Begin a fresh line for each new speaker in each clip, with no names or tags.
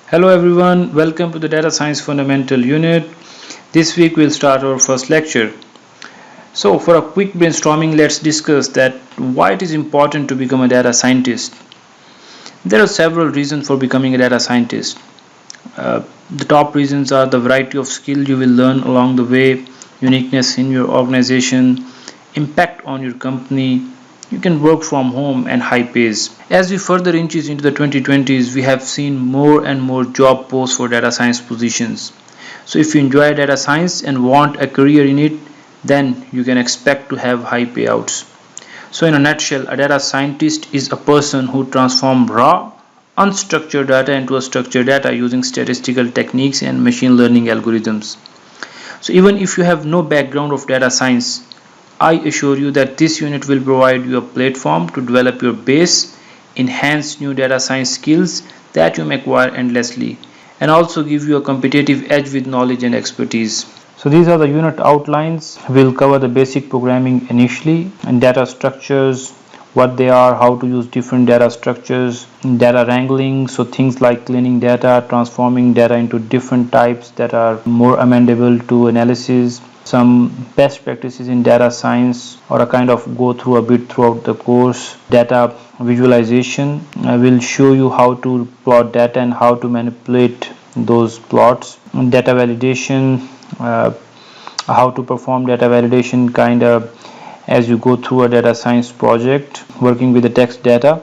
Hello everyone, welcome to the Data Science Fundamental Unit. This week we'll start our first lecture. So for a quick brainstorming, let's discuss that why it is important to become a data scientist. There are several reasons for becoming a data scientist. The top reasons are the variety of skill you will learn along the way, uniqueness in your organization, impact on your company. You can work from home and high pays. As we further inches into the 2020s, we have seen more and more job posts for data science positions. So if you enjoy data science and want a career in it, then you can expect to have high payouts. So in a nutshell, a data scientist is a person who transforms raw, unstructured data into a structured data using statistical techniques and machine learning algorithms. So even if you have no background of data science, I assure you that this unit will provide you a platform to develop your base, enhance new data science skills that you may acquire endlessly, and also give you a competitive edge with knowledge and expertise. So these are the unit outlines. We'll cover the basic programming initially and data structures, what they are, how to use different data structures, data wrangling, so things like cleaning data, transforming data into different types that are more amenable to analysis, some best practices in data science, or a kind of go through a bit throughout the course. Data visualization, I will show you how to plot data and how to manipulate those plots. Data validation, how to perform data validation kind of as you go through a data science project working with the text data.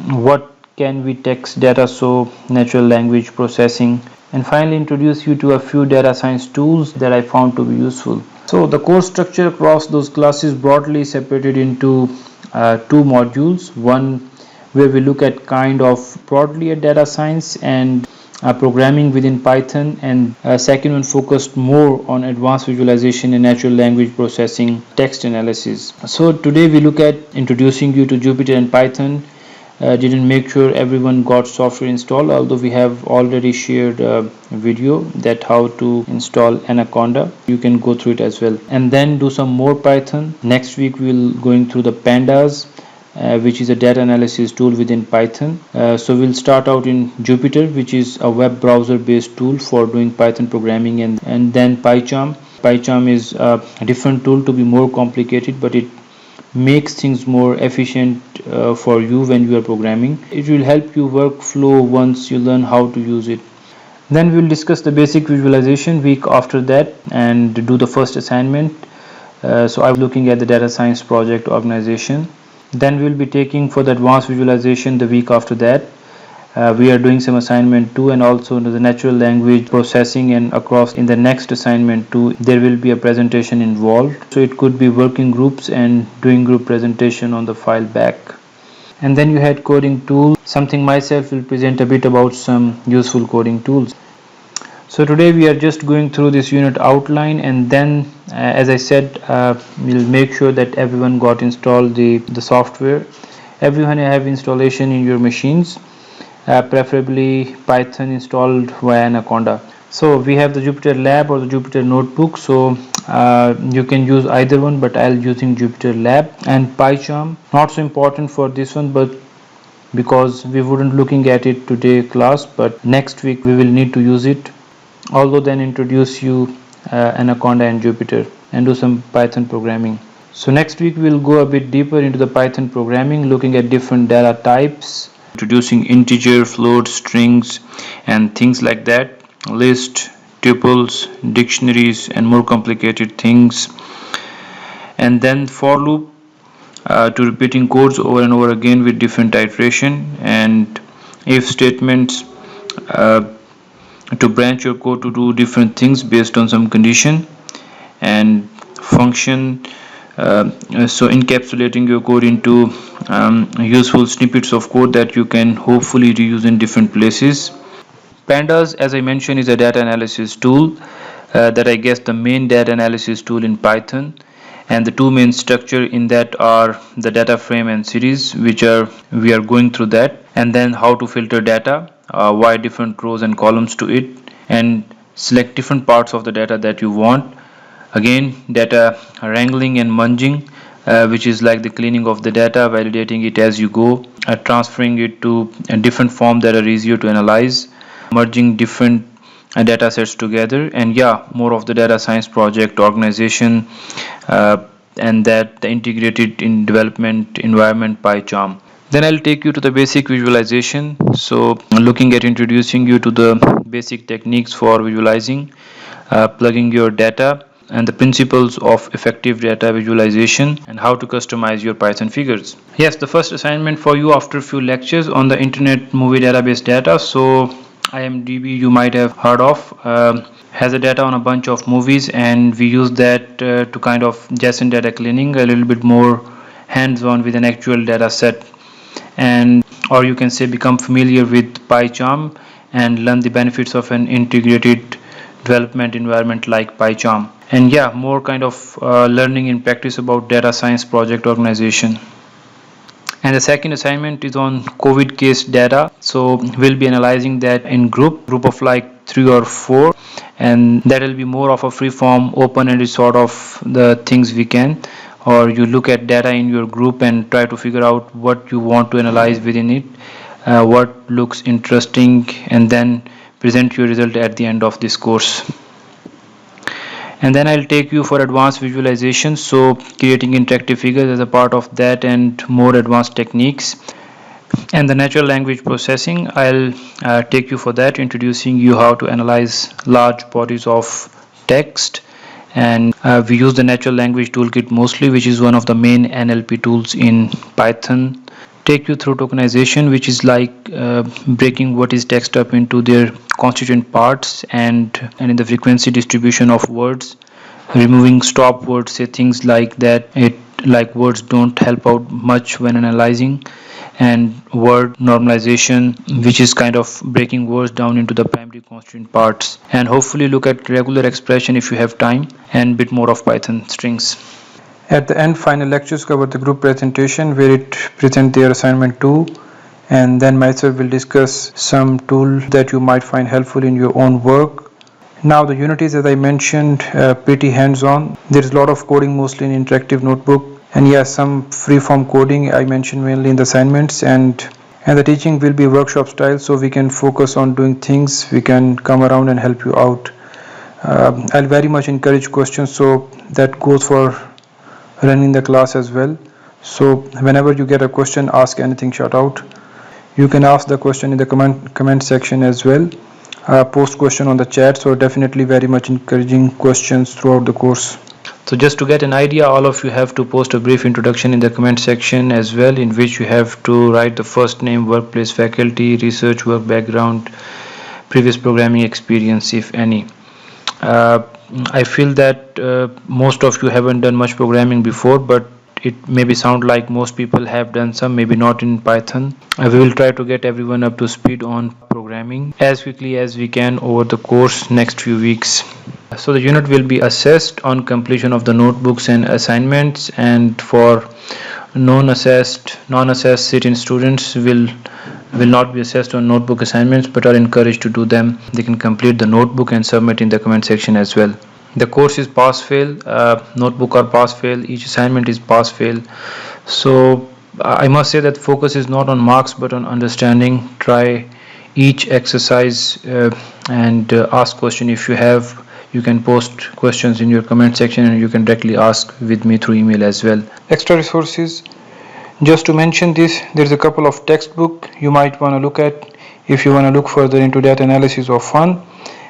What can we text data, so natural language processing, and finally introduce you to a few data science tools that I found to be useful. So the course structure across those classes broadly separated into two modules, one where we look at kind of broadly at data science and programming within Python, and second one focused more on advanced visualization and natural language processing, text analysis. So today we look at introducing you to Jupyter and Python. Didn't make sure everyone got software installed, although we have already shared a video that how to install Anaconda. You can go through it as well, and then do some more Python. Next week we'll going through the Pandas, which is a data analysis tool within Python. So we'll start out in Jupyter, which is a web browser based tool for doing Python programming, and then PyCharm. PyCharm is a different tool, to be more complicated, but it makes things more efficient for you when you are programming. It will help you workflow once you learn how to use it. Then we will discuss the basic visualization week after that and do the first assignment. So I was looking at the data science project organization. Then we will be taking for the advanced visualization the week after that. We are doing some assignment 2 and also the natural language processing, and across in the next assignment 2 there will be a presentation involved. So it could be working groups and doing group presentation on the file back. And then you had coding tools. Something myself will present a bit about some useful coding tools. So today we are just going through this unit outline, and then as I said, we'll make sure that everyone got installed the software. Everyone have installation in your machines, preferably Python installed via Anaconda. So we have the Jupyter Lab or the Jupyter Notebook, so you can use either one, but I'll using Jupyter Lab. And PyCharm, not so important for this one, but because we wouldn't looking at it today class, but next week we will need to use it. Although then introduce you Anaconda and Jupyter and do some Python programming. So next week we'll go a bit deeper into the Python programming, looking at different data types, introducing integer, float, strings, and things like that, list, tuples, dictionaries, and more complicated things. And then for loop, to repeating codes over and over again with different iteration, and if statements, to branch your code to do different things based on some condition, and function, so encapsulating your code into useful snippets of code that you can hopefully reuse in different places. Pandas, as I mentioned, is a data analysis tool that I guess the main data analysis tool in Python, and the two main structure in that are the data frame and series, which are we are going through that, and then how to filter data, why different rows and columns to it, and select different parts of the data that you want. Again, data wrangling and munging, which is like the cleaning of the data, validating it as you go, transferring it to a different form that are easier to analyze. merging different data sets together, and yeah, more of the data science project organization, and that the integrated in development environment PyCharm. Then I'll take you to the basic visualization. So looking at introducing you to the basic techniques for visualizing, plugging your data, and the principles of effective data visualization, and how to customize your Python figures. Yes, the first assignment for you after a few lectures on the internet movie database data. So IMDB, you might have heard of, has a data on a bunch of movies, and we use that to kind of JSON data cleaning, a little bit more hands-on with an actual data set, and or you can say become familiar with PyCharm and learn the benefits of an integrated development environment like PyCharm. And yeah, more kind of learning in practice about data science project organization. And the second assignment is on COVID case data. So we'll be analyzing that in group of like 3 or 4, and that will be more of a free form, open-ended sort of the things we can, or you look at data in your group and try to figure out what you want to analyze within it, what looks interesting, and then present your result at the end of this course. And then I'll take you for advanced visualization, so creating interactive figures as a part of that, and more advanced techniques. And the natural language processing, I'll take you for that, introducing you how to analyze large bodies of text. And we use the Natural Language Toolkit mostly, which is one of the main NLP tools in Python. Take you through tokenization, which is like breaking what is text up into their constituent parts, and in the frequency distribution of words, removing stop words, say things like that, like words don't help out much when analyzing, and word normalization, which is kind of breaking words down into the primary constituent parts, and hopefully look at regular expression if you have time, and bit more of Python strings. At the end, final lectures cover the group presentation, where it present their assignment 2, and then myself will discuss some tool that you might find helpful in your own work. Now the unities, as I mentioned, pretty hands-on. There is a lot of coding, mostly in interactive notebook, and yes, some free-form coding I mentioned mainly in the assignments, and the teaching will be workshop style, so we can focus on doing things. We can come around and help you out. I'll very much encourage questions, so that goes for running the class as well. So whenever you get a question, ask anything, shout out. You can ask the question in the comment section as well. Post question on the chat, so definitely very much encouraging questions throughout the course. So just to get an idea, all of you have to post a brief introduction in the comment section as well, in which you have to write the first name, workplace, faculty, research work background, previous programming experience if any. I feel that most of you haven't done much programming before, but it maybe sound like most people have done some, maybe not in Python. We will try to get everyone up to speed on programming as quickly as we can over the course next few weeks. So the unit will be assessed on completion of the notebooks and assignments, and for non-assessed sit-in students will not be assessed on notebook assignments, but are encouraged to do them. They can complete the notebook and submit in the comment section as well. The course is pass-fail, notebook or pass-fail, each assignment is pass-fail. So I must say that focus is not on marks but on understanding. Try each exercise and ask question if you have. You can post questions in your comment section, and you can directly ask with me through email as well. Extra resources, just to mention this, there's a couple of textbook you might want to look at if you want to look further into data analysis or fun,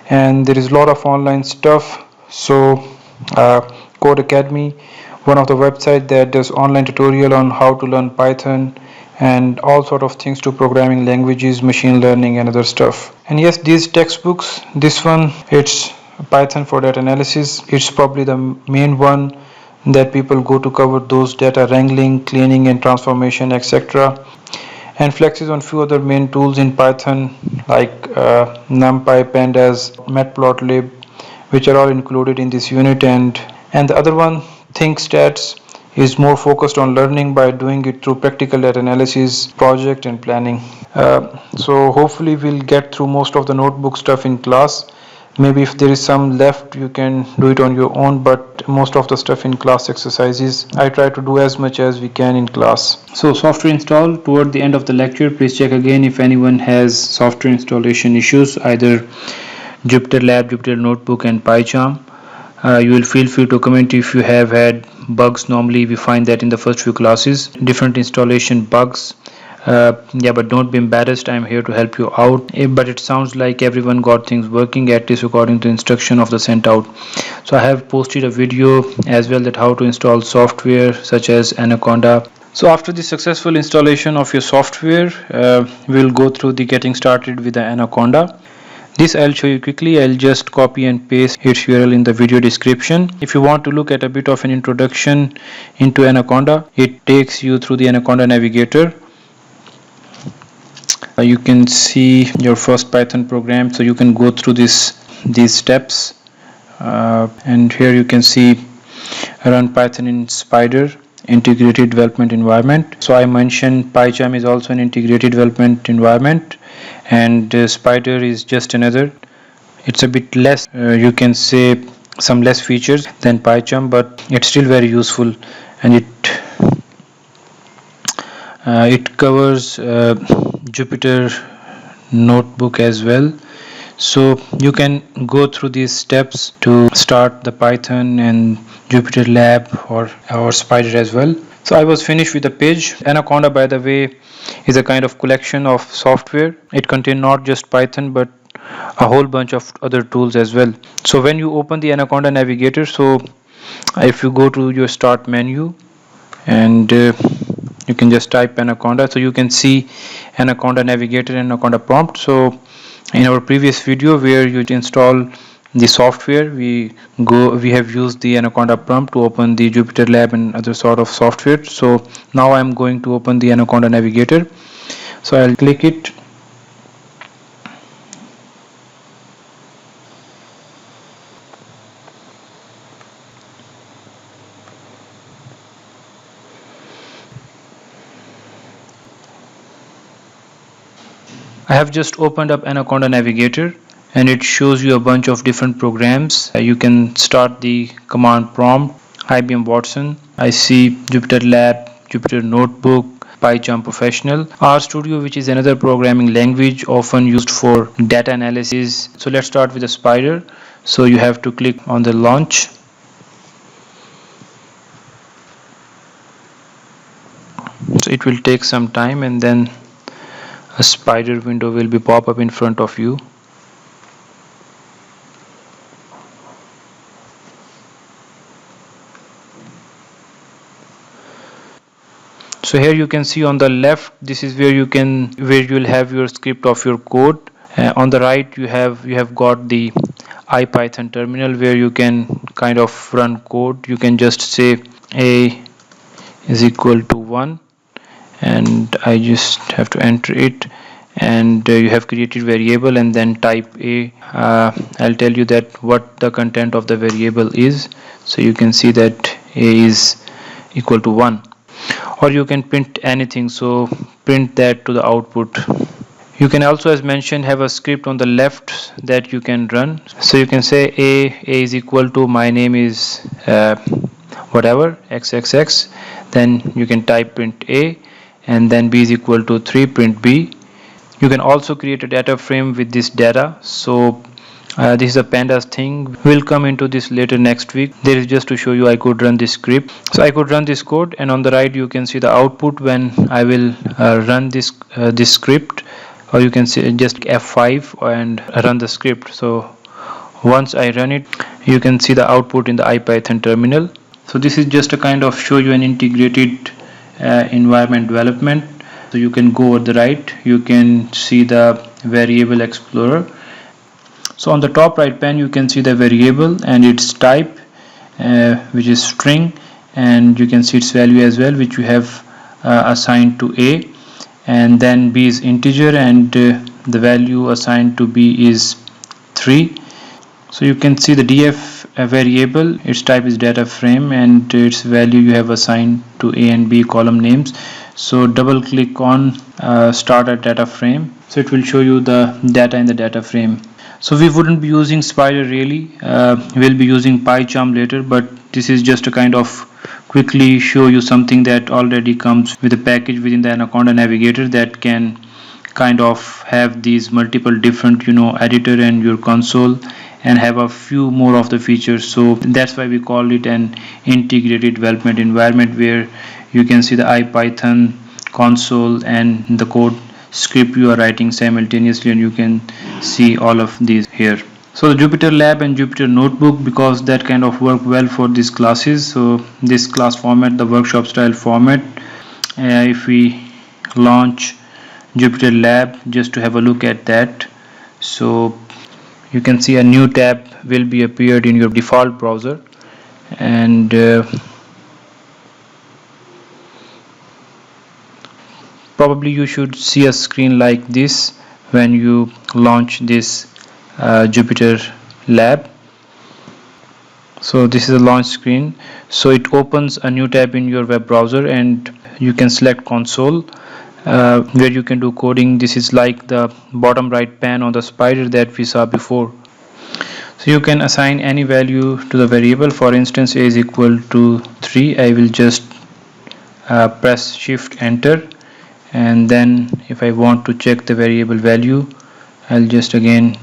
and there is a lot of online stuff. So Code Academy, one of the website that does online tutorial on how to learn Python and all sort of things to programming languages, machine learning and other stuff. And yes, these textbooks, this one, it's Python for data analysis. It's probably the main one that people go to cover those data wrangling, cleaning and transformation, etc. And flexes on few other main tools in Python like NumPy, Pandas, Matplotlib, which are all included in this unit. And the other one, ThinkStats, is more focused on learning by doing it through practical data analysis, project and planning. So hopefully we'll get through most of the notebook stuff in class. Maybe if there is some left, you can do it on your own, but most of the stuff in class exercises I try to do as much as we can in class. So software install toward the end of the lecture. Please check again if anyone has software installation issues, either Jupyter Lab, Jupyter Notebook and PyCharm. You will feel free to comment if you have had bugs. Normally we find that in the first few classes, different installation bugs. Yeah, but don't be embarrassed, I'm here to help you out. But it sounds like everyone got things working, at least according to instruction of the sent out. So I have posted a video as well that how to install software such as Anaconda. So after the successful installation of your software, we'll go through the getting started with the Anaconda. This I'll show you quickly. I'll just copy and paste its URL in the video description. If you want to look at a bit of an introduction into Anaconda, it takes you through the Anaconda navigator. You can see your first Python program, so you can go through these steps, and here you can see run Python in Spider integrated development environment. So I mentioned PyCharm is also an integrated development environment, and Spider is just another. It's a bit less, you can say some less features than PyCharm, but it's still very useful, and it covers Jupyter Notebook as well. So you can go through these steps to start the Python and Jupyter Lab or Spider as well. So I was finished with the page. Anaconda, by the way, is a kind of collection of software. It contains not just Python but a whole bunch of other tools as well. So when you open the Anaconda navigator, so if you go to your start menu and you can just type Anaconda, so you can see Anaconda navigator and Anaconda prompt. So in our previous video where you install the software, we have used the Anaconda prompt to open the Jupyter Lab and other sort of software. So now I'm going to open the Anaconda navigator. So I'll click it. I have just opened up Anaconda navigator and it shows you a bunch of different programs. You can start the command prompt, IBM Watson. I see Jupyter Lab, Jupyter Notebook, PyCharm Professional, RStudio, which is another programming language often used for data analysis. So let's start with the Spider. So you have to click on the launch. So it will take some time and then a Spider window will be pop up in front of you. So here you can see on the left, this is where you will have your script of your code. On the right you have got the IPython terminal where you can kind of run code. You can just say a is equal to 1 and I just have to enter it, and you have created variable and then type a. I'll tell you that what the content of the variable is. So you can see that a is equal to 1, or you can print anything, so print that to the output. You can also, as mentioned, have a script on the left that you can run. So you can say a is equal to my name is whatever xxx, then you can type print a, and then b is equal to 3, print b. You can also create a data frame with this data. So this is a pandas thing. We'll come into this later next week. There is just to show you I could run this script. So I could run this code, and on the right you can see the output when I will run this script, or you can see just F5 and run the script. So once I run it, you can see the output in the IPython terminal. So this is just a kind of show you an integrated environment development. So you can go over the right, you can see the variable explorer. So on the top right pane you can see the variable and its type, which is string, and you can see its value as well, which you have assigned to a, and then b is integer, and the value assigned to b is 3. So you can see the df a variable. Its type is data frame, and its value you have assigned to A and B column names. So double click on start a data frame, so it will show you the data in the data frame. So we wouldn't be using Spider really, we'll be using PyCharm later, but this is just a kind of quickly show you something that already comes with a package within the Anaconda Navigator that can kind of have these multiple different editor and your console, and have a few more of the features. So that's why we call it an integrated development environment, where you can see the IPython console and the code script you are writing simultaneously, and you can see all of these here. So the Jupyter Lab and Jupyter Notebook, because that kind of work well for these classes. So this class format, the workshop style format, if we launch Jupyter Lab just to have a look at that, so you can see a new tab will be appeared in your default browser, and probably you should see a screen like this when you launch this Jupyter Lab. So this is a launch screen, so it opens a new tab in your web browser, and you can select console where you can do coding. This is like the bottom right pan on the spider that we saw before. So you can assign any value to the variable. For instance, a is equal to 3. I will just press shift enter, and then if I want to check the variable value, I'll just again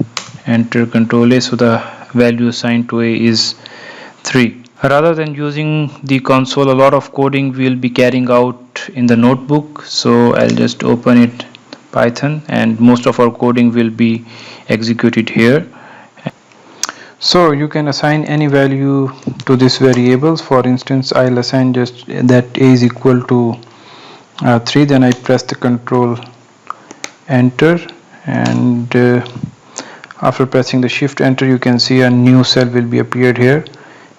enter Control A. So the value assigned to A is 3. Rather than using the console, a lot of coding we'll be carrying out in the notebook. So I'll just open it, Python, and most of our coding will be executed here. So you can assign any value to these variables. For instance, I'll assign just that A is equal to 3. Then I press the Control enter, and after pressing the shift enter, you can see a new cell will be appeared here,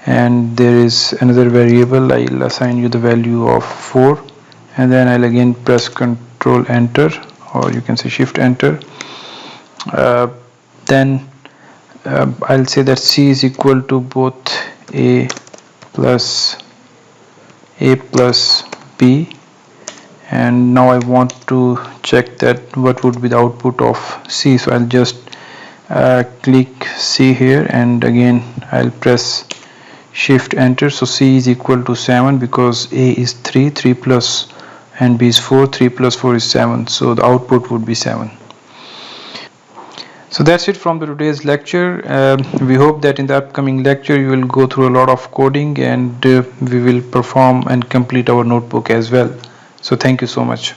and there is another variable. I'll assign you the value of 4, and then I'll again press Control enter, or you can say shift enter. Then I'll say that C is equal to both A plus B, and now I want to check that what would be the output of C. So I'll just click C here, and again I'll press shift enter. So C is equal to 7, because A is 3 plus, and B is 4, 3 plus 4 is 7, so the output would be 7. So that's it from today's lecture. We hope that in the upcoming lecture you will go through a lot of coding, and we will perform and complete our notebook as well. So thank you so much.